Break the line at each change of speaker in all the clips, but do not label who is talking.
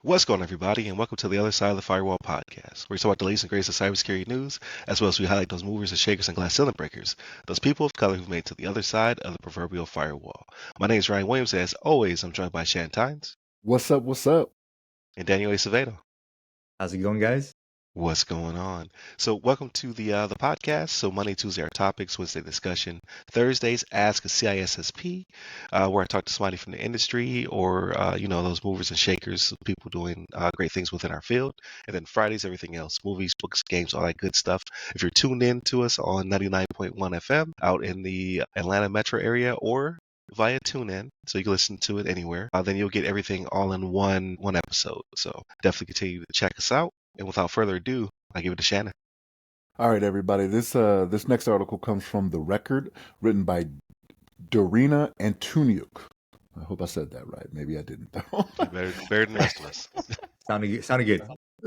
What's going on, everybody, and welcome to the other side of the Firewall podcast, where we talk about the latest and greatest of cybersecurity news, as well as we highlight those movers and shakers and glass ceiling breakers, those people of color who've made it to the other side of the proverbial firewall. My name is Ryan Williams, and as always, I'm joined by Shan Tynes.
What's up? What's up?
And Daniel Acevedo.
How's it going, guys?
What's going on? So, welcome to the podcast. So, Monday, Tuesday are topics, Wednesday discussion, Thursdays Ask a CISSP, where I talk to somebody from the industry or those movers and shakers, people doing great things within our field. And then Fridays, everything else, movies, books, games, all that good stuff. If you're tuned in to us on 99.1 FM out in the Atlanta metro area or via TuneIn, so you can listen to it anywhere, then you'll get everything all in one episode. So definitely continue to check us out. And without further ado, I give it to Shannon.
All right, everybody. This next article comes from The Record, written by Dorina Antuniuk. I hope I said that right. Maybe I didn't, though.
better than the rest of us.
Sounded good.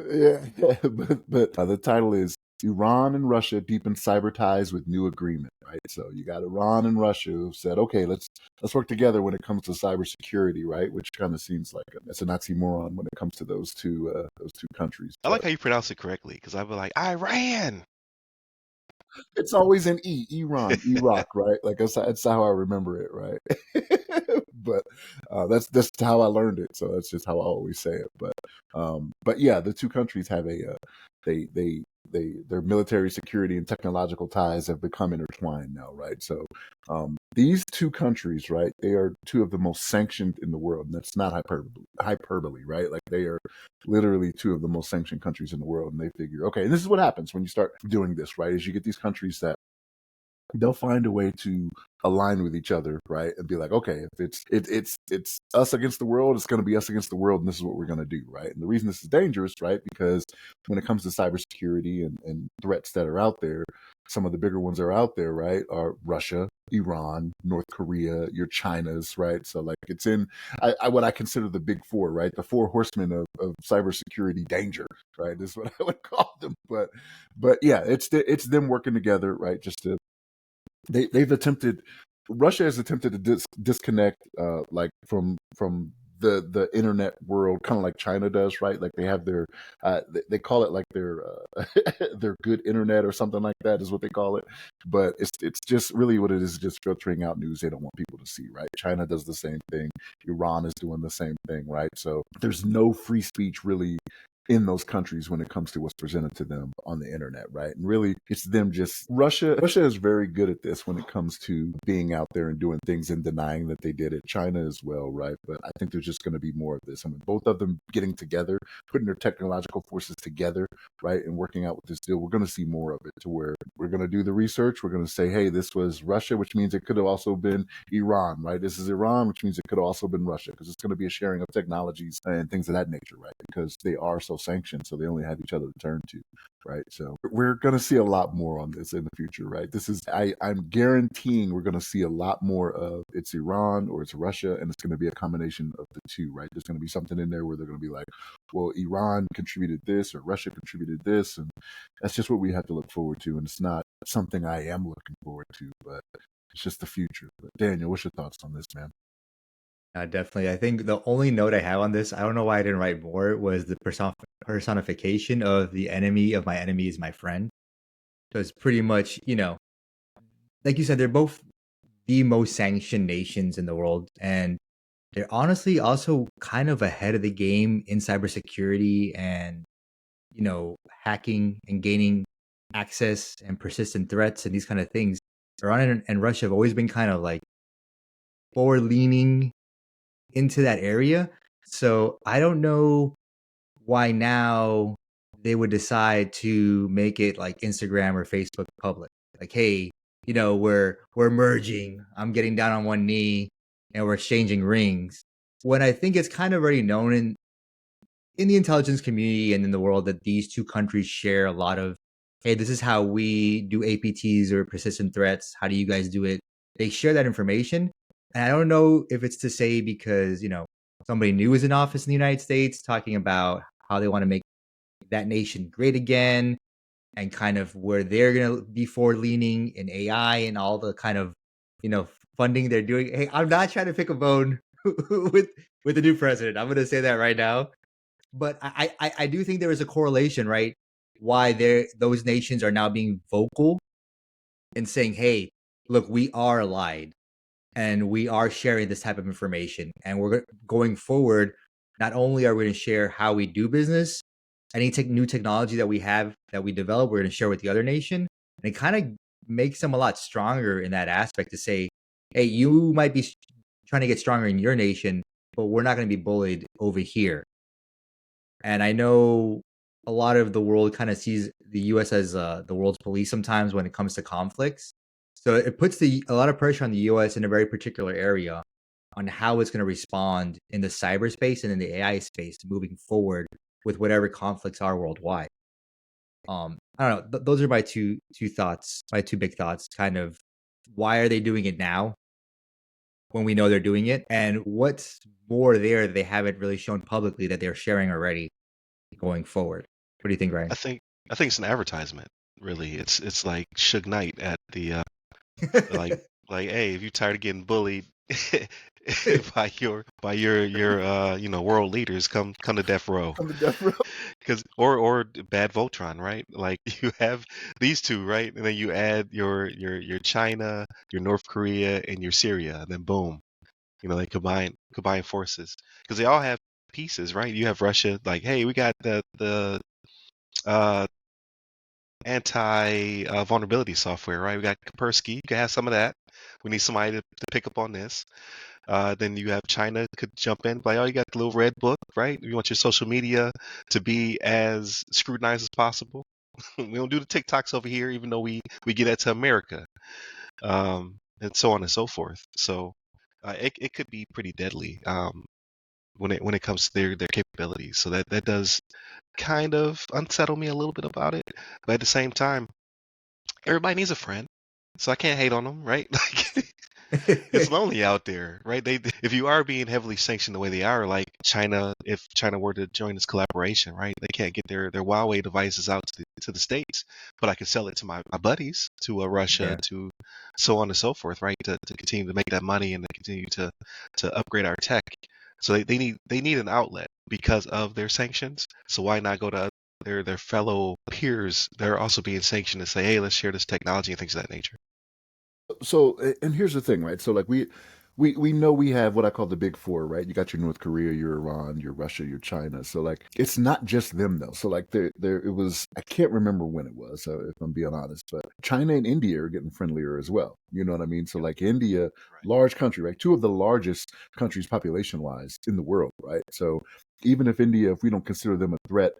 Yeah, but the title is Iran and Russia deepen cyber ties with new agreement, right? So you got Iran and Russia who said, okay, let's work together when it comes to cybersecurity, right? Which kind of seems like it's an oxymoron when it comes to those two countries.
I like how you pronounce it correctly, because I'd be like, Iran.
It's always an Iran, Iraq, right? Like that's how I remember it, right? But that's how I learned it, so that's just how I always say it. But yeah, the two countries have their military security and technological ties have become intertwined now, right? So these two countries, right, they are two of the most sanctioned in the world, and that's not hyperbole, right? Like they are literally two of the most sanctioned countries in the world, and they figure, okay, and this is what happens when you start doing this, right? Is you get these countries that they'll find a way to align with each other, right? And be like, okay, if it's us against the world, it's going to be us against the world, and this is what we're going to do, right? And the reason this is dangerous, right? Because when it comes to cybersecurity and threats that are out there, some of the bigger ones are out there, right? Are Russia, Iran, North Korea, your China's, right? So like it's in what I consider the big four, right? The four horsemen of cybersecurity danger, right? Is what I would call them. But yeah, it's them working together, right? Just to Russia has attempted to disconnect like from the internet world, kind of like China does, right? Like they have their they call it like their their good internet or something like that is what they call it. But it's just really what it is, just filtering out news they don't want people to see, right? China does the same thing. Iran is doing the same thing, right? So there's no free speech really in those countries when it comes to what's presented to them on the internet, right? And really, it's them just Russia is very good at this when it comes to being out there and doing things and denying that they did it. China as well, right? But I think there's just going to be more of this. I mean, both of them getting together, putting their technological forces together, right, and working out with this deal, we're going to see more of it to where we're going to do the research. We're going to say, hey, this was Russia, which means it could have also been Iran, right? This is Iran, which means it could have also been Russia, because it's going to be a sharing of technologies and things of that nature, right? Because they are so sanctioned, so they only have each other to turn to, right? So we're going to see a lot more on this in the future, right? This is I'm guaranteeing we're going to see a lot more of it's Iran or it's Russia, and it's going to be a combination of the two, right? There's going to be something in there where they're going to be like, well, Iran contributed this or Russia contributed this, and that's just what we have to look forward to. And it's not something I am looking forward to, but it's just the future. But Daniel, what's your thoughts on this, man?
Definitely. I think the only note I have on this, I don't know why I didn't write more, was the personification of the enemy of my enemy is my friend. So it's pretty much, like you said, they're both the most sanctioned nations in the world. And they're honestly also kind of ahead of the game in cybersecurity and, hacking and gaining access and persistent threats and these kind of things. Iran and Russia have always been kind of like forward leaning into that area. So I don't know why now they would decide to make it like Instagram or Facebook public. Like, hey, we're merging. I'm getting down on one knee and we're exchanging rings. When I think it's kind of already known in the intelligence community and in the world that these two countries share a lot of, hey, this is how we do APTs or persistent threats. How do you guys do it? They share that information. And I don't know if it's to say because, somebody new is in office in the United States talking about how they want to make that nation great again and kind of where they're going to be forward leaning in AI and all the kind of, funding they're doing. Hey, I'm not trying to pick a bone with the new president. I'm going to say that right now. But I do think there is a correlation, right? Why those nations are now being vocal and saying, "Hey, look, we are allied, and we are sharing this type of information, and we're going forward. Not only are we going to share how we do business, any new technology that we have that we develop, we're going to share with the other nation, and it kind of makes them a lot stronger in that aspect to say, hey, you might be trying to get stronger in your nation, but we're not going to be bullied over here. And I know a lot of the world kind of sees the U.S. as the world's police sometimes when it comes to conflicts. So it puts a lot of pressure on the U.S. in a very particular area on how it's going to respond in the cyberspace and in the AI space moving forward with whatever conflicts are worldwide. I don't know. Those are my two thoughts, my two big thoughts. Kind of why are they doing it now when we know they're doing it, and what's more there that they haven't really shown publicly that they're sharing already going forward. What do you think, Ryan?
I think it's an advertisement. Really, it's like Suge Knight at the like hey, if you're tired of getting bullied by your world leaders, come to death row.
Come to death row.
Because or bad Voltron, right? Like you have these two, right? And then you add your China, your North Korea, and your Syria, and then boom, they combine forces because they all have pieces, right? You have Russia, like, hey, we got the uh anti vulnerability software, right? We got Kaspersky. You can have some of that. We need somebody to pick up on this. Then you have China could jump in, like, oh, you got the little red book, right? You want your social media to be as scrutinized as possible. We don't do the TikToks over here, even though we get that to America, and so on and so forth. So it could be pretty deadly when it comes to their capabilities. So that does kind of unsettle me a little bit about it, but at the same time, everybody needs a friend, so I can't hate on them, right? Like, it's lonely out there, right? If you are being heavily sanctioned the way they are, like China, if China were to join this collaboration, right, they can't get their Huawei devices out to the States, but I can sell it to my buddies, to Russia,
Yeah.
to so on and so forth, right, to continue to make that money and to continue to upgrade our tech. So they need an outlet because of their sanctions. So why not go to their fellow peers that are also being sanctioned and say, hey, let's share this technology and things of that nature.
So, and here's the thing, right? So, like we know we have what I call the big four, right? You got your North Korea, your Iran, your Russia, your China. So, like, it's not just them though. So, like, there it was. I can't remember when it was, if I'm being honest, but China and India are getting friendlier as well. You know what I mean? So, like, India, large country, right? Two of the largest countries population wise in the world, right? So, even if India, if we don't consider them a threat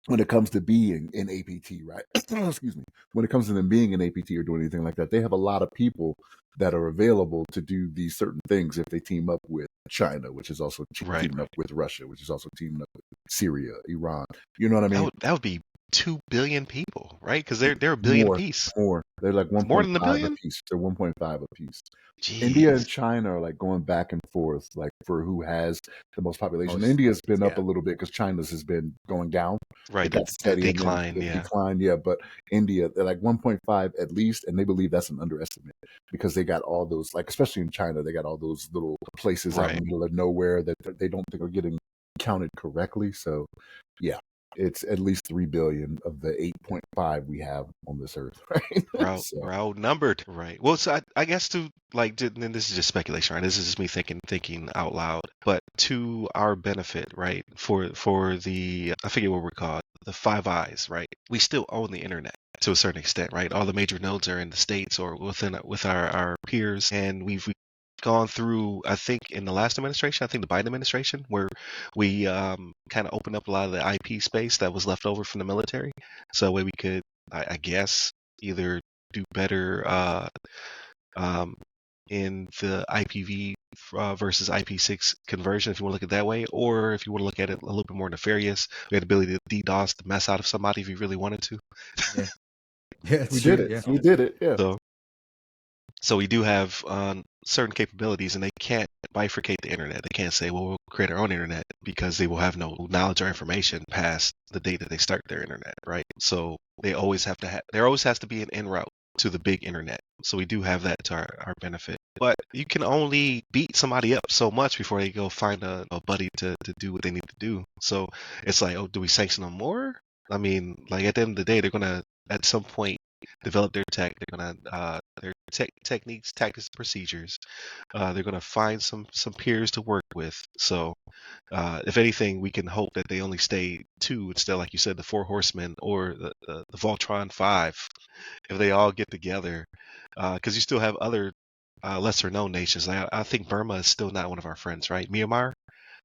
when it comes to being in APT, right? Excuse me. When it comes to them being in APT or doing anything like that, they have a lot of people that are available to do these certain things if they team up with China, which is also teaming up with Russia, which is also teaming up with Syria, Iran. You know what I mean?
That would be 2 billion people, right? Because they're a billion apiece.
More. They're like 1.5
more than a billion
apiece. They're 1.5 apiece.
Jeez.
India and China are like going back and forth, like for who has the most population. India's been up a little bit because China's has been going down.
Right,
it got steady
decline,
decline, yeah. But India, they're like 1.5 at least, and they believe that's an underestimate because they got all those, like especially in China, they got all those little places out in the middle of nowhere that they don't think are getting counted correctly. So, yeah. It's at least 3 billion of the 8.5 we have on this earth, right?
We're outnumbered, right? Well, so I guess and this is just speculation, right? This is just me thinking out loud. But to our benefit, right? For the, I forget what we're called, the Five Eyes, right? We still own the internet to a certain extent, right? All the major nodes are in the States or with our peers, and we've gone through, I think in the last administration, I think the Biden administration, where we kind of opened up a lot of the IP space that was left over from the military. So that way we could, I guess, either do better in the IPv versus IP6 conversion, if you want to look at it that way, or if you want to look at it a little bit more nefarious, we had the ability to DDoS the mess out of somebody if you really wanted to.
Yeah,
we did it. We did it. Yeah.
So we do have certain capabilities, and they can't bifurcate the internet. They can't say, well, we'll create our own internet, because they will have no knowledge or information past the date that they start their internet, right? So they always have to there always has to be an en route to the big internet. So we do have that to our benefit. but you can only beat somebody up so much before they go find a buddy to do what they need to do. So it's like, oh, do we sanction them more? I mean, like at the end of the day, they're gonna at some point develop their tech. They're gonna their techniques, tactics, procedures. They're gonna find some peers to work with. So if anything, we can hope that they only stay two instead, like you said, the Four Horsemen or the Voltron Five, if they all get together, because you still have other lesser known nations. I think Burma is still not one of our friends, right? Myanmar,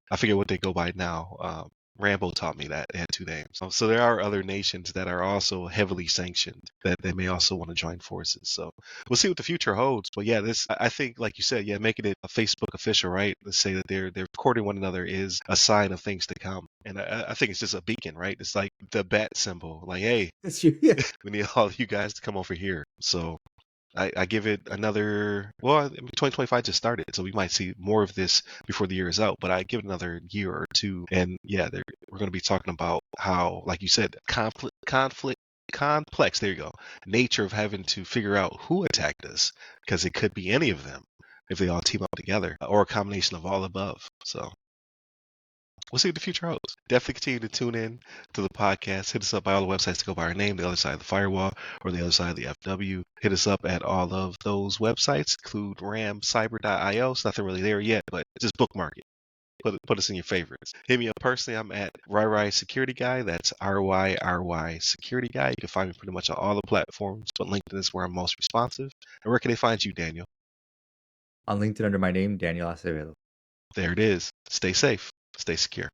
I forget what they go by now. Rambo taught me that they had two names. So there are other nations that are also heavily sanctioned that they may also want to join forces. So we'll see what the future holds. But yeah, this I think, like you said, yeah, making it a Facebook official, right? Let's say that they're recording one another is a sign of things to come. And I think it's just a beacon, right? It's like the bat symbol. Like, hey,
That's true. Yeah.
we need all of you guys to come over here. So I give it another, well, I mean, 2025 just started, so we might see more of this before the year is out, but I give it another year or two. And yeah, we're going to be talking about how, like you said, complex, there you go, nature of having to figure out who attacked us, because it could be any of them if they all team up together, or a combination of all above. So we'll see what the future holds. Definitely continue to tune in to the podcast. Hit us up by all the websites to go by our name, The Other Side of the Firewall or The Other Side of the FW. Hit us up at all of those websites, include ramcyber.io. It's nothing really there yet, but just bookmark it. Put us in your favorites. Hit me up personally. I'm at RyRy Security Guy. That's RYRY Security Guy. You can find me pretty much on all the platforms, but LinkedIn is where I'm most responsive. And where can they find you, Daniel?
On LinkedIn under my name, Daniel Acevedo.
There it is. Stay safe. Stay secure.